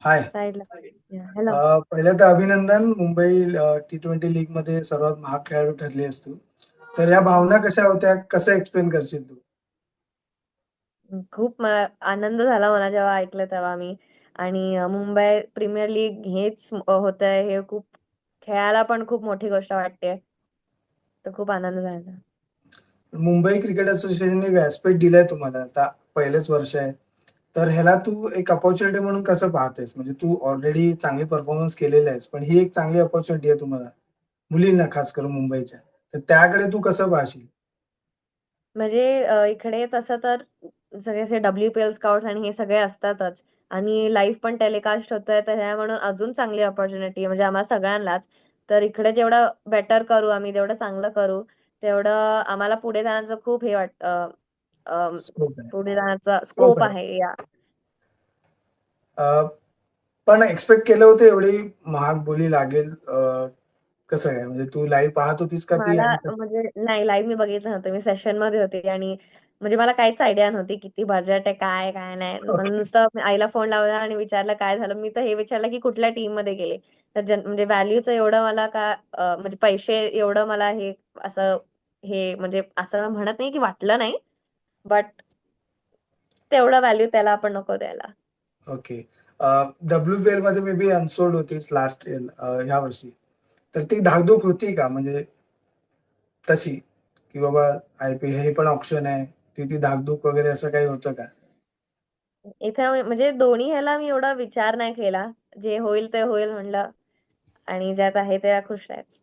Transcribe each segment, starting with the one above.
हाय. साईडला. हॅलो. पहिलं तर अभिनंदन. मुंबई T20 लीगमध्ये सर्वात महाग खेळाडू ठरली आहेस तू. तर या भावना कशा होत्या? कसं एक्सप्लेन करशील तू? खूप आनंद झाला मला जेव्हा ऐकलं तेव्हा मी. आणि मुंबई प्रीमियर लीग हेच होतंय हे खूप खेळायला पण खूप मोठी गोष्ट वाटते. तर खूप आनंद झाला. मुंबई क्रिकेट असोसिएशनने व्यासपीठ दिलंय तुम्हाला. आता पहिलंच वर्ष आहे. तर ह्याला तू एक अपॉर्च्युनिटी म्हणून कसं पाहतेस? म्हणजे तू ऑलरेडी चांगली परफॉर्मन्स केलेला आहेस, पण ही एक चांगली अपॉर्च्युनिटी आहे तुम्हाला, मुलींना खास करून मुंबईच्या. तर त्याकडे तू कसं पाहशील? म्हणजे इकडे तसं तर सगळे असे WPL स्काउट्स आणि हे सगळे असतातच. आणि लाईव्ह पण टेलिकास्ट होतंय, तर ह्या म्हणून अजून चांगली अपॉर्च्युनिटी म्हणजे आम्हाला सगळ्यांनाच. तर इकडे जेवढं बेटर करू आम्ही, जेवढं चांगलं करू, तेवढं आम्हाला पुढे जाण्याचं खूप हे वाटतं. स्कोप आहे. पुढे जाण्याचा स्कोप स्कोप आहे. आहे या. अ, पण एक्स्पेक्ट केलं होतं एवढी महाग बोली लागेल? कसं आहे? म्हणजे तू लाईव्ह पाहत होतीस का ती? मला आणि म्हणजे नाही, लाईव्ह मी बघितलं नव्हतं. मी सेशन मध्ये होते आणि म्हणजे मला काहीच आयडिया नव्हती किती बजेट आहे, काय काय नाही. मला ओके. नुसतं मी आईला फोन लावला आणि विचारलं काय झालं. मी तर हे विचारलं की कुठल्या टीम मध्ये गेले. तर म्हणजे व्हॅल्यूचं एवढं मला का म्हणजे पैसे एवढं मला हे असं हे म्हणजे असं म्हणत नाही की वाटलं नाही, बट तेवढं व्हॅल्यू त्याला आपण नको द्यायला. ओके. WPL मध्ये मे बी अनसोल्ड होतीस लास्ट ह्या वर्षी. तर ती धाकधूक होती का? म्हणजे तशी, की बाबा IPL हे पण ऑप्शन आहे. ती धाकधूक वगैरे असं काही होतं का? इथे म्हणजे दोन्ही ह्याला मी एवढा विचार नाही केला. जे होईल ते होईल म्हणलं. आणि ज्यात आहे त्या खुश राहायचं.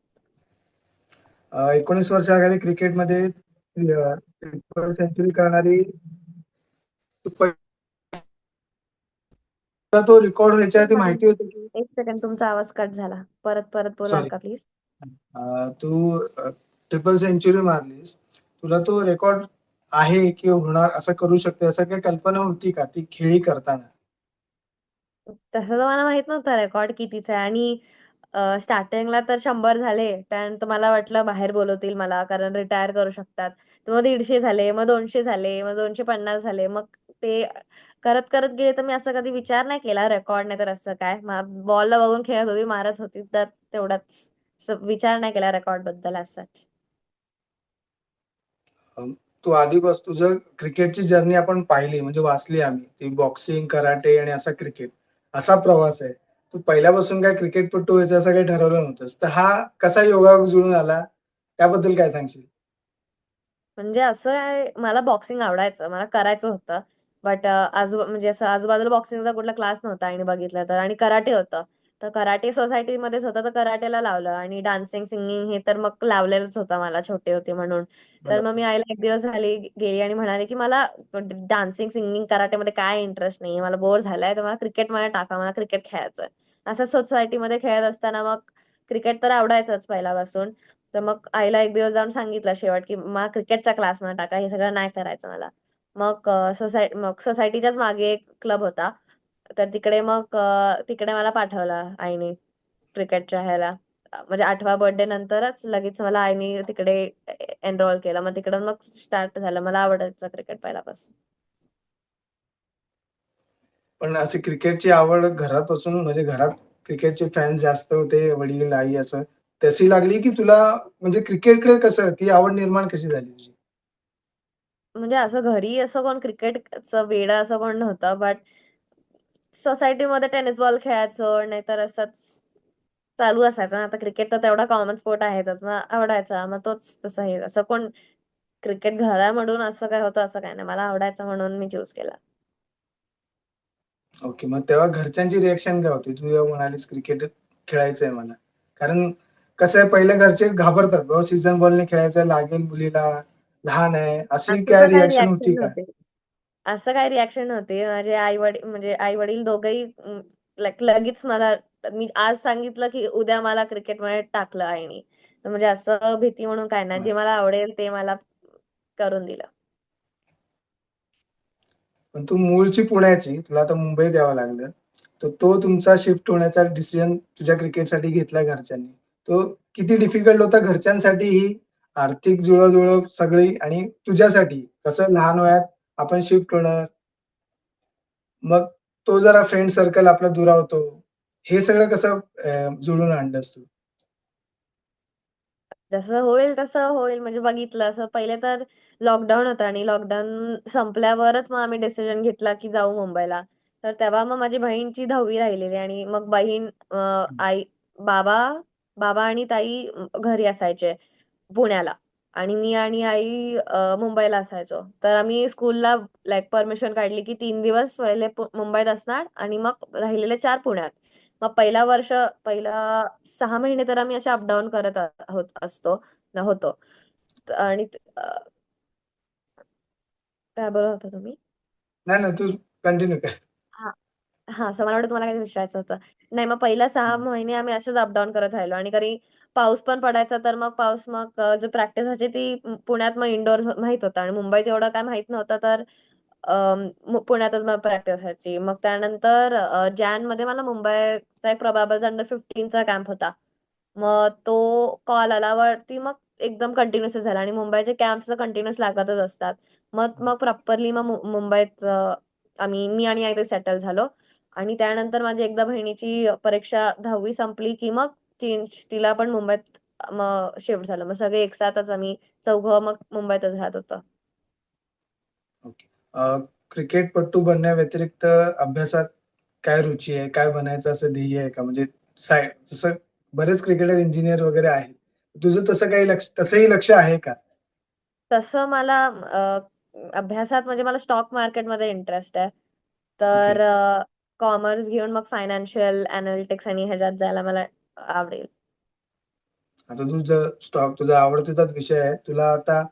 19 वर्षाखाली क्रिकेटमध्ये ट्रिपल सेंचुरी करणारी पहिला तो रेकॉर्ड व्हायच्या एक आधी मिनिट, माहिती होतं की एक सेकंड, तुमचा आवाज कट झाला. परत परत बोलाल सॉरी. का प्लीज? तू ट्रिपल सेंचुरी मारलीस. तुला तो रेकॉर्ड आहे की होणार, असं करू शकते, असं काही कल्पना होती का ती खेळी करताना? तसं तर मला माहित नव्हतं रेकॉर्ड कितीचा आहे. आणि स्टार्टिंगला तर 100 झाले. त्यानंतर मला वाटलं बाहेर बोलवतील मला कारण रिटायर करू शकतात. तर मग 150 झाले, मग 200 झाले, मग 250 झाले. मग ते करत करत गेले. तर मी असं कधी विचार नाही केला रेकॉर्ड नाही तर असं काय. बॉलला बघून खेळत होती, मारत होती, तर तेवढाच. असं विचार नाही केला रेकॉर्ड बद्दल असं. तू आधीपासून तुझं क्रिकेटची जर्नी आपण पाहिली, म्हणजे वाचली आम्ही. ती बॉक्सिंग, कराटे आणि असा क्रिकेट असा प्रवास आहे. तू पहिल्यापासून काय क्रिकेटपटू व्हायचं असं काही ठरवलं नव्हतंस. तर हा कसा योगायोग जुळून आला? त्याबद्दल काय सांगशील? म्हणजे असं आहे, मला बॉक्सिंग आवडायचं, मला करायचं होतं. बट म्हणजे असं आजूबाजूला बॉक्सिंगचा कुठला क्लास नव्हता आणि बघितलं तर. आणि कराटे होतं. तर कराटे सोसायटीमध्येच होतं, तर कराटेला लावलं. आणि डान्सिंग सिंगिंग हे तर मग लावलेलंच होतं मला, छोटे होते म्हणून. तर मग बरोबर. मी आईला एक दिवस झाली गेली आणि म्हणाले की मला डान्सिंग सिंगिंग कराटेमध्ये काय इंटरेस्ट नाहीये, मला बोर झालाय, तर मला क्रिकेटमध्ये टाका, मला क्रिकेट खेळायचंय. असं सोसायटीमध्ये खेळत असताना मग क्रिकेट तर आवडायचंच पहिल्यापासून. तर मग आईला एक दिवस जाऊन सांगितलं शेवट की मला क्रिकेटच्या क्लासमध्ये टाका, हे सगळं नाही करायचं मला. मग सोसायटीच्याच मागे एक क्लब होता. तर तिकडे मग तिकडे मला पाठवलं आईने क्रिकेटच्या ह्याला. म्हणजे 8व्या बर्थडे नंतरच लगेच मला आईने तिकडे एनरोल केलं. मग तिकडं मग स्टार्ट झालं. मला आवडायचं क्रिकेट पहिल्यापासून. पण अशी क्रिकेटची आवड घरापासून, म्हणजे घरात क्रिकेटचे फॅन्स जास्त होते, वडील, आई असं तशी लागली की तुला? म्हणजे क्रिकेटकडे कसं ती आवड निर्माण कशी झाली तुझी? म्हणजे असं घरी असं कोण क्रिकेटचं वेडं असं कोण नव्हतं. बट सोसायटीमध्ये टेनिस बॉल खेळायचो, नाहीतर असंच चालू असायचं ना. आता क्रिकेट तर तेवढा कॉमन स्पोर्ट आहेच मग आवडायचा. मग तोच तसं हे असं कोण क्रिकेट घरामधून असं काय होतं असं काय नाही. मला आवडायचं म्हणून मी चूज केला. ओके. मग तेव्हा घरच्यांची रिएक्शन काय होती? तू जेव्हा म्हणालीस क्रिकेट खेळायचंय मला. कारण कसं आहे, पहिले घरचे घाबरतात. बाबा सीझन बॉलने खेळायचं, लागेल मुलीला, लहान आहे. अशी असं काय तर काही रिएक्शन रिॲक्शन होती का? नव्हते. असं काही रिॲक्शन नव्हती. माझे आई-वडील म्हणजे आई-वडील दोघंही लगेच मला मी आज सांगितलं, की उद्या मला क्रिकेटमध्ये टाकलं आईनी. तर म्हणजे असं भीती म्हणून काय नाही. बरं. जे मला आवडेल ते मला करून दिलं. पण तू मूळची पुण्याची, तुला आता मुंबईत यावं लागलं. तर तो तुमचा शिफ्ट होण्याचा डिसिजन तुझ्या क्रिकेटसाठी घेतला घरच्यांनी. तो किती डिफिकल्ट होता घरच्यांसाठीही, आर्थिक जुळवाजुळव सगळी, आणि तुझ्यासाठी कसं लहान वयात आपण शिफ्ट होणार. मग तो जरा फ्रेंड सर्कल आपला दुरावतो. हे सगळं कसं जुळवून आणलंस तू? जसं होईल तसं होईल म्हणजे बघितलं असं पहिले तर लॉकडाऊन होतं आणि लॉकडाऊन संपल्यावरच मग आम्ही डिसिजन घेतला की जाऊ मुंबईला. तर तेव्हा मग माझी बहीणची 10वी राहिलेली आणि मग बहीण आई बाबा बाबा आणि ताई घरी असायचे पुण्याला आणि मी आणि आई मुंबईला असायचो. तर आम्ही स्कूलला लाईक परमिशन काढली की 3 दिवस पहिले मुंबईत असणार आणि मग राहिलेले 4 पुण्यात. मग पहिला 6 महिने तर आम्ही असे अपडाऊन करत होतो. आणि काय बोलत होता तुम्ही? नाही, नाही. तू कंटिन्यू कर. हा हा असं मला वाटतं तुम्हाला काही विचारायचं होतं. नाही मग पहिला 6 महिने आम्ही असेच अपडाऊन करत राहिलो आणि कधी पाऊस पण पडायचा तर मग जो प्रॅक्टिस व्हायची ती पुण्यात मग इंडोर माहित होतं आणि मुंबईत एवढं काय माहित नव्हतं तर पुण्यातच मग प्रॅक्टिस व्हायची. मग त्यानंतर जॅन मध्ये मला मुंबईचा एक प्रोबॅबल अंडर 15चा कॅम्प होता. मग तो कॉल आल्यावरती मग एकदम कंटिन्युअस झाला आणि मुंबईचे कॅम्प्स कंटिन्युअस लागतच असतात. मग प्रॉपरली मग मुंबईत मी आणि आई ते सेटल झालो आणि त्यानंतर माझी एकदा बहिणीची परीक्षा 10वी संपली की मग तिला पण मुंबईत मग शिफ्ट झालं. मग सगळे एकसाथच आम्ही चौघं मग मुंबईतच राहत होतो. ओके. क्रिकेटपटू बनण्याव्यतिरिक्त अभ्यासात काय रुची आहे? काय बनायचं असं ध्येय आहे का? म्हणजे जसं बरेच क्रिकेटर, इंजिनिअर वगैरे आहेत. तुझं तसं काही तसंही लक्ष आहे का? तसं मला अभ्यासात म्हणजे मला स्टॉक मार्केटमध्ये इंटरेस्ट आहे. ओके. तर कॉमर्स घेऊन मग फायनान्शियल अनालिटिक्स आणि ह्याच्यात जायला मला आवडेल. आता तुझा आवडतीचाच विषय आहे. तुला आता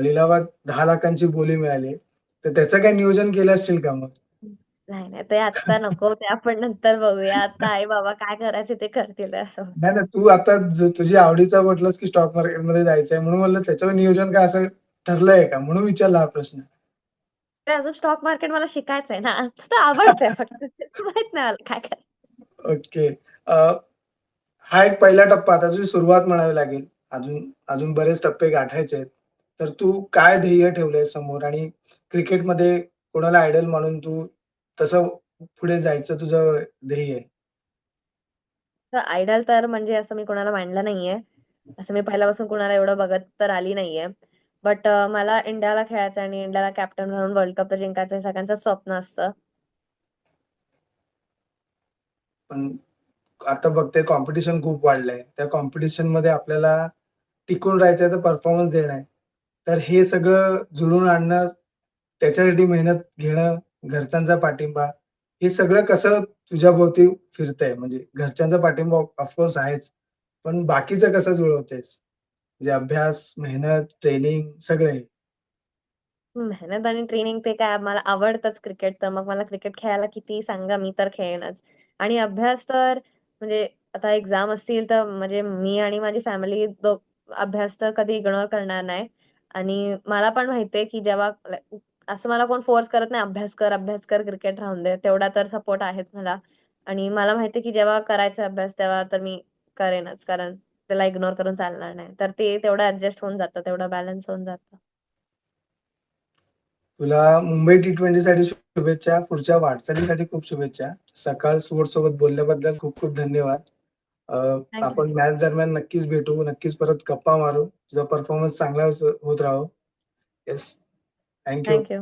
लिलावात 10 लाखांची बोली मिळाली. तर त्याचं काही नियोजन केलं असशील का मग? नाही, नाही. ते आत्ता नको. ते आपण नंतर बघूया. आता आई-बाबा काय करायचे ते करतील असं. नाही, नाही. तू आता तुझी आवडीचा म्हटलंस की स्टॉक मार्केटमध्ये जायचंय म्हणून म्हणलं त्याच्यावर नियोजन काय असं ठरलंय का? म्हणून विचारला हा प्रश्न. ते अजून स्टॉक मार्केट मला शिकायचंय ना. तर आवडतंय फक्त. माहित नाही मला काय करायचं. ओके. अ, हा एक पहिला टप्पा आता तुझी सुरुवात म्हणावी लागेल. अजून अजून बरेच टप्पे गाठायचे आहेत. तर तू काय ध्येय ठेवलंय समोर आणि क्रिकेटमध्ये कोणाला आयडॉल मानून तू तसं पुढे जायचं तुझं ध्येय आहे? तर आयडॉल तर म्हणजे असं मी कोणाला मांडलं नाहीये. असं मी पहिल्यापासून कुणाला एवढं बघत तर आली नाहीये. बट मला इंडियाला खेळायचं आणि इंडियाला कॅप्टन म्हणून वर्ल्ड कप तर जिंकायचं हे सगळ्यांचं स्वप्न असतं. पण आता बघते कॉम्पिटिशन खूप वाढलंय. त्या कॉम्पिटिशनमध्ये आपल्याला टिकून राहायचं आहे तर परफॉर्मन्स देणं आहे. तर हे सगळं जुळवून आणणं, त्याच्यासाठी मेहनत घेणं, घरच्यांचा पाठिंबा, हे सगळं कसं तुझ्याभोवती फिरतंय? म्हणजे घरच्यांचा पाठिंबा ऑफकोर्स आहेच, पण बाकीचं कसं जुळवतेस? म्हणजे अभ्यास, मेहनत, ट्रेनिंग सगळे? मेहनत आणि ट्रेनिंग ते काय मला आवडतंच क्रिकेट तर मग मला क्रिकेट खेळायला कितीही सांगा मी तर खेळेनच. आणि अभ्यास तर म्हणजे आता एक्झाम असतील तर म्हणजे मी आणि माझी फॅमिली अभ्यास तर कधी इग्नोर करणार नाही. आणि मला पण माहितीये की जेव्हा असं मला कोण फोर्स करत नाही अभ्यास कर, क्रिकेट राहून दे. तेवढा तर सपोर्ट आहेच मला. आणि मला माहितीये की जेव्हा करायचा अभ्यास तेव्हा तर मी करेनच. कारण त्याला इग्नोर करून चालणार नाही. तर ते तेवढं ॲडजस्ट होऊन जातं, तेवढं बॅलन्स होऊन जातं. तुला मुंबई T20 साठी शुभेच्छा. पुढच्या वाटचालीसाठी खूप शुभेच्छा. सकाळ स्पोर्ट्स सोबत बोलल्याबद्दल खूप खूप धन्यवाद. अ, थँक आपण मॅच दरम्यान नक्कीच भेटू. नक्कीच परत गप्पा मारू. तुझा परफॉर्मन्स चांगला होत राहो. Yes. Thank you. Thank you.